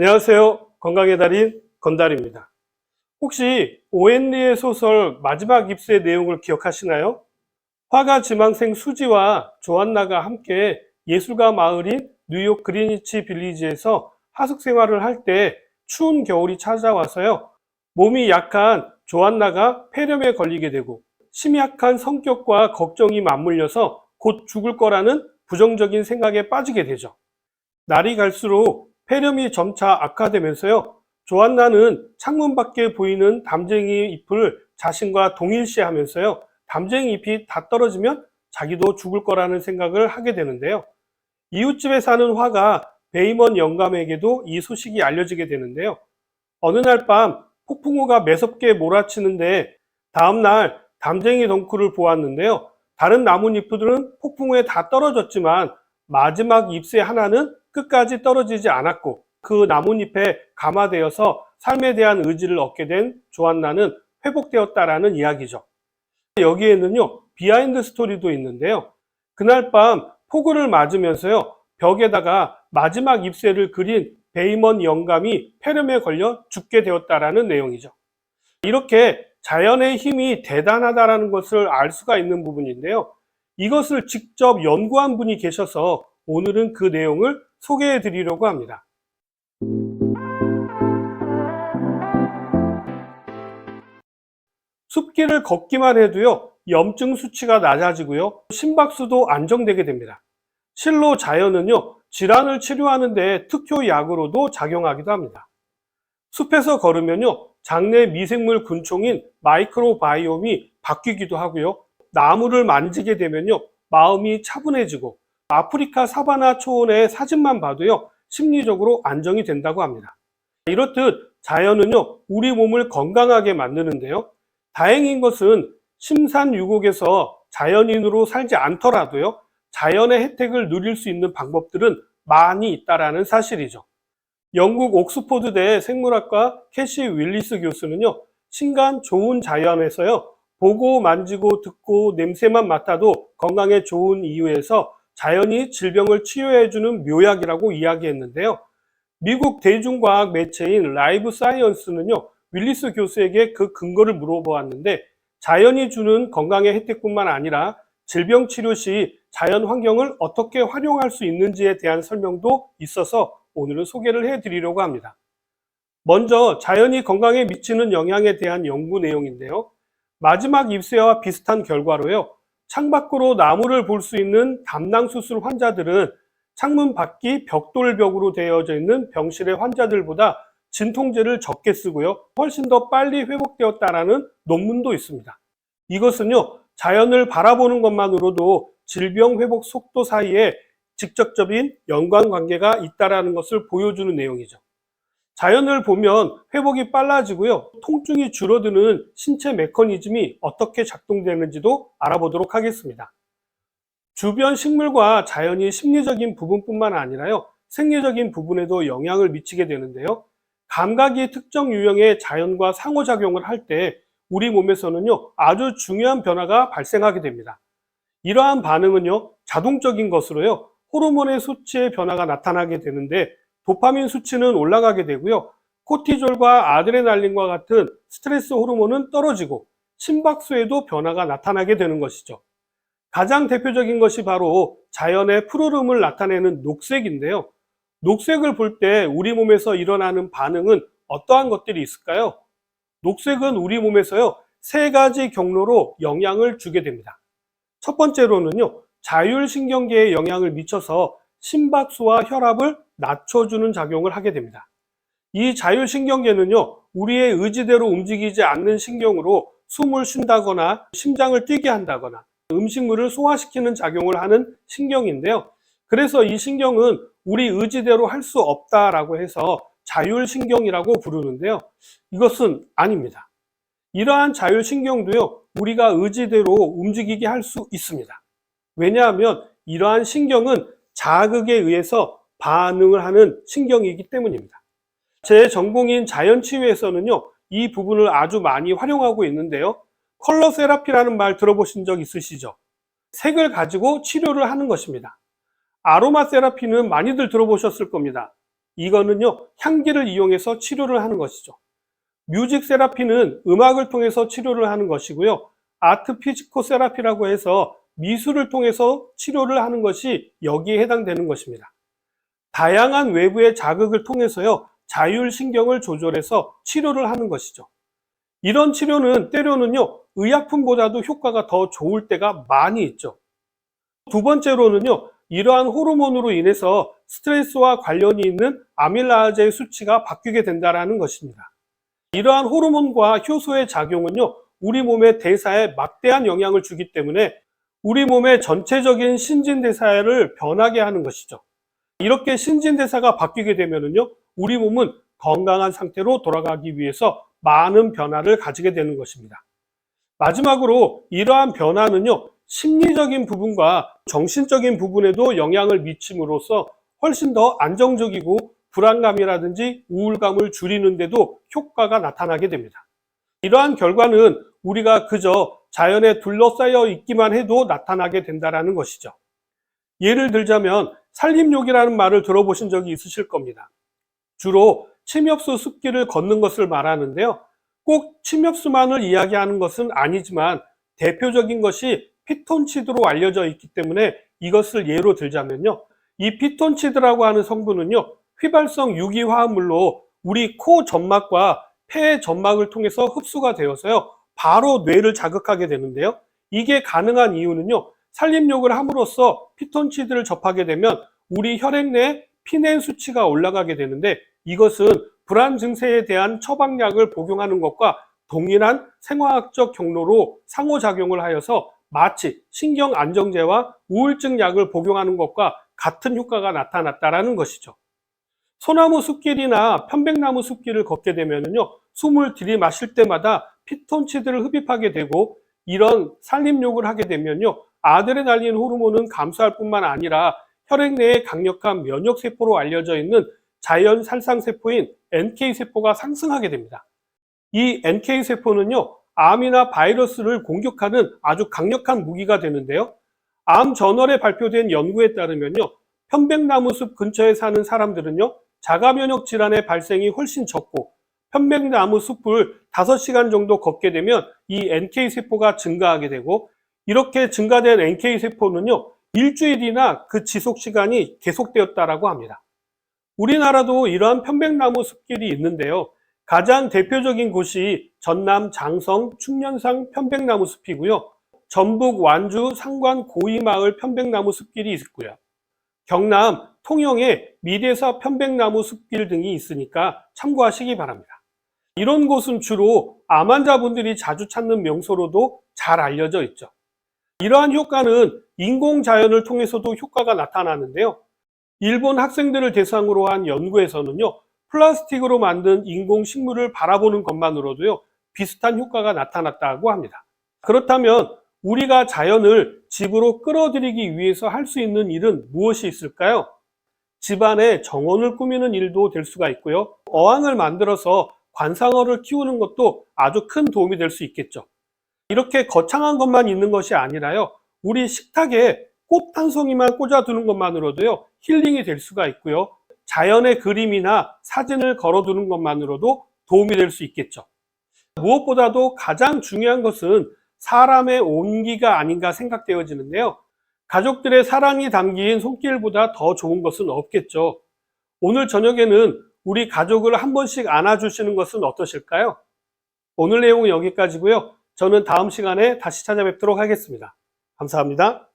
안녕하세요. 건강의 달인 건달입니다. 혹시 오앤리의 소설 마지막 입수의 내용을 기억하시나요? 화가 지망생 수지와 조안나가 함께 예술가 마을인 뉴욕 그리니치 빌리지에서 하숙 생활을 할 때 추운 겨울이 찾아와서요. 몸이 약한 조안나가 폐렴에 걸리게 되고 심약한 성격과 걱정이 맞물려서 곧 죽을 거라는 부정적인 생각에 빠지게 되죠. 날이 갈수록 폐렴이 점차 악화되면서요. 조안나는 창문 밖에 보이는 담쟁이 잎을 자신과 동일시하면서요. 담쟁이 잎이 다 떨어지면 자기도 죽을 거라는 생각을 하게 되는데요. 이웃집에 사는 화가 베이먼 영감에게도 이 소식이 알려지게 되는데요. 어느 날 밤 폭풍우가 매섭게 몰아치는데 다음날 담쟁이 덩쿨을 보았는데요. 다른 나뭇잎들은 폭풍우에 다 떨어졌지만 마지막 잎새 하나는 끝까지 떨어지지 않았고 그 나뭇잎에 감화되어서 삶에 대한 의지를 얻게 된 조안나는 회복되었다라는 이야기죠. 여기에는요, 비하인드 스토리도 있는데요. 그날 밤 폭우를 맞으면서요, 벽에다가 마지막 잎새를 그린 베이먼 영감이 폐렴에 걸려 죽게 되었다라는 내용이죠. 이렇게 자연의 힘이 대단하다라는 것을 알 수가 있는 부분인데요. 이것을 직접 연구한 분이 계셔서 오늘은 그 내용을 소개해 드리려고 합니다. 숲길을 걷기만 해도요, 염증 수치가 낮아지고요, 심박수도 안정되게 됩니다. 실로 자연은요, 질환을 치료하는 데 특효약으로도 작용하기도 합니다. 숲에서 걸으면요, 장내 미생물 균총인 마이크로바이옴이 바뀌기도 하고요, 나무를 만지게 되면요, 마음이 차분해지고 아프리카 사바나 초원의 사진만 봐도요, 심리적으로 안정이 된다고 합니다. 이렇듯 자연은요, 우리 몸을 건강하게 만드는데요. 다행인 것은 심산유곡에서 자연인으로 살지 않더라도요, 자연의 혜택을 누릴 수 있는 방법들은 많이 있다라는 사실이죠. 영국 옥스포드대 생물학과 캐시 윌리스 교수는요, 신간 좋은 자연에서요, 보고 만지고 듣고 냄새만 맡아도 건강에 좋은 이유에서 자연이 질병을 치료해주는 묘약이라고 이야기했는데요. 미국 대중과학 매체인 라이브 사이언스는요, 윌리스 교수에게 그 근거를 물어보았는데 자연이 주는 건강의 혜택뿐만 아니라 질병 치료 시 자연 환경을 어떻게 활용할 수 있는지에 대한 설명도 있어서 오늘은 소개를 해드리려고 합니다. 먼저 자연이 건강에 미치는 영향에 대한 연구 내용인데요. 마지막 잎새와 비슷한 결과로요. 창밖으로 나무를 볼 수 있는 담낭수술 환자들은 창문 밖이 벽돌벽으로 되어져 있는 병실의 환자들보다 진통제를 적게 쓰고요. 훨씬 더 빨리 회복되었다라는 논문도 있습니다. 이것은요, 자연을 바라보는 것만으로도 질병 회복 속도 사이에 직접적인 연관관계가 있다라는 것을 보여주는 내용이죠. 자연을 보면 회복이 빨라지고요. 통증이 줄어드는 신체 메커니즘이 어떻게 작동되는지도 알아보도록 하겠습니다. 주변 식물과 자연이 심리적인 부분뿐만 아니라요. 생리적인 부분에도 영향을 미치게 되는데요. 감각이 특정 유형의 자연과 상호작용을 할 때 우리 몸에서는요. 아주 중요한 변화가 발생하게 됩니다. 이러한 반응은요. 자동적인 것으로요. 호르몬의 수치의 변화가 나타나게 되는데 도파민 수치는 올라가게 되고요. 코티졸과 아드레날린과 같은 스트레스 호르몬은 떨어지고 심박수에도 변화가 나타나게 되는 것이죠. 가장 대표적인 것이 바로 자연의 푸르름을 나타내는 녹색인데요. 녹색을 볼 때 우리 몸에서 일어나는 반응은 어떠한 것들이 있을까요? 녹색은 우리 몸에서요, 세 가지 경로로 영향을 주게 됩니다. 첫 번째로는요, 자율신경계에 영향을 미쳐서 심박수와 혈압을 낮춰주는 작용을 하게 됩니다. 이 자율신경계는요, 우리의 의지대로 움직이지 않는 신경으로 숨을 쉰다거나 심장을 뛰게 한다거나 음식물을 소화시키는 작용을 하는 신경인데요. 그래서 이 신경은 우리 의지대로 할 수 없다라고 해서 자율신경이라고 부르는데요. 이것은 아닙니다. 이러한 자율신경도요, 우리가 의지대로 움직이게 할 수 있습니다. 왜냐하면 이러한 신경은 자극에 의해서 반응을 하는 신경이기 때문입니다. 제 전공인 자연치유에서는요, 이 부분을 아주 많이 활용하고 있는데요. 컬러 세라피라는 말 들어보신 적 있으시죠? 색을 가지고 치료를 하는 것입니다. 아로마 세라피는 많이들 들어보셨을 겁니다. 이거는요, 향기를 이용해서 치료를 하는 것이죠. 뮤직 세라피는 음악을 통해서 치료를 하는 것이고요. 아트 피지코 세라피라고 해서 미술을 통해서 치료를 하는 것이 여기에 해당되는 것입니다. 다양한 외부의 자극을 통해서요, 자율신경을 조절해서 치료를 하는 것이죠. 이런 치료는 때로는요, 의약품보다도 효과가 더 좋을 때가 많이 있죠. 두 번째로는요, 이러한 호르몬으로 인해서 스트레스와 관련이 있는 아밀라아제의 수치가 바뀌게 된다는 것입니다. 이러한 호르몬과 효소의 작용은요, 우리 몸의 대사에 막대한 영향을 주기 때문에 우리 몸의 전체적인 신진대사를 변하게 하는 것이죠. 이렇게 신진대사가 바뀌게 되면요, 우리 몸은 건강한 상태로 돌아가기 위해서 많은 변화를 가지게 되는 것입니다. 마지막으로 이러한 변화는요, 심리적인 부분과 정신적인 부분에도 영향을 미침으로써 훨씬 더 안정적이고 불안감이라든지 우울감을 줄이는데도 효과가 나타나게 됩니다. 이러한 결과는 우리가 그저 자연에 둘러싸여 있기만 해도 나타나게 된다는 것이죠. 예를 들자면 산림욕이라는 말을 들어보신 적이 있으실 겁니다. 주로 침엽수 숲길을 걷는 것을 말하는데요. 꼭 침엽수만을 이야기하는 것은 아니지만 대표적인 것이 피톤치드로 알려져 있기 때문에 이것을 예로 들자면요. 이 피톤치드라고 하는 성분은요, 휘발성 유기화합물로 우리 코 점막과 폐의 점막을 통해서 흡수가 되어서요, 바로 뇌를 자극하게 되는데요. 이게 가능한 이유는요, 산림욕을 함으로써 피톤치드를 접하게 되면 우리 혈액 내 피낸 수치가 올라가게 되는데, 이것은 불안 증세에 대한 처방약을 복용하는 것과 동일한 생화학적 경로로 상호작용을 하여서 마치 신경 안정제와 우울증 약을 복용하는 것과 같은 효과가 나타났다는 것이죠. 소나무 숲길이나 편백나무 숲길을 걷게 되면요, 숨을 들이마실 때마다 피톤치드를 흡입하게 되고, 이런 산림욕을 하게 되면요, 아드레날린 호르몬은 감소할 뿐만 아니라 혈액 내에 강력한 면역세포로 알려져 있는 자연 살상세포인 NK세포가 상승하게 됩니다. 이 NK세포는요, 암이나 바이러스를 공격하는 아주 강력한 무기가 되는데요. 암 저널에 발표된 연구에 따르면요, 편백나무 숲 근처에 사는 사람들은요, 자가면역 질환의 발생이 훨씬 적고, 편백나무 숲을 5시간 정도 걷게 되면 이 NK세포가 증가하게 되고, 이렇게 증가된 NK세포는요, 일주일이나 그 지속 시간이 계속되었다라고 합니다. 우리나라도 이러한 편백나무 숲길이 있는데요. 가장 대표적인 곳이 전남 장성 충년산 편백나무 숲이고요. 전북 완주 상관 고이마을 편백나무 숲길이 있고요. 경남 통영에 미대사 편백나무 숲길 등이 있으니까 참고하시기 바랍니다. 이런 곳은 주로 암 환자분들이 자주 찾는 명소로도 잘 알려져 있죠. 이러한 효과는 인공자연을 통해서도 효과가 나타나는데요. 일본 학생들을 대상으로 한 연구에서는요, 플라스틱으로 만든 인공식물을 바라보는 것만으로도요, 비슷한 효과가 나타났다고 합니다. 그렇다면 우리가 자연을 집으로 끌어들이기 위해서 할 수 있는 일은 무엇이 있을까요? 집안에 정원을 꾸미는 일도 될 수가 있고요. 어항을 만들어서 관상어를 키우는 것도 아주 큰 도움이 될 수 있겠죠. 이렇게 거창한 것만 있는 것이 아니라요, 우리 식탁에 꽃 한 송이만 꽂아두는 것만으로도요, 힐링이 될 수가 있고요. 자연의 그림이나 사진을 걸어두는 것만으로도 도움이 될 수 있겠죠. 무엇보다도 가장 중요한 것은 사람의 온기가 아닌가 생각되어지는데요. 가족들의 사랑이 담긴 손길보다 더 좋은 것은 없겠죠. 오늘 저녁에는 우리 가족을 한 번씩 안아주시는 것은 어떠실까요? 오늘 내용은 여기까지고요. 저는 다음 시간에 다시 찾아뵙도록 하겠습니다. 감사합니다.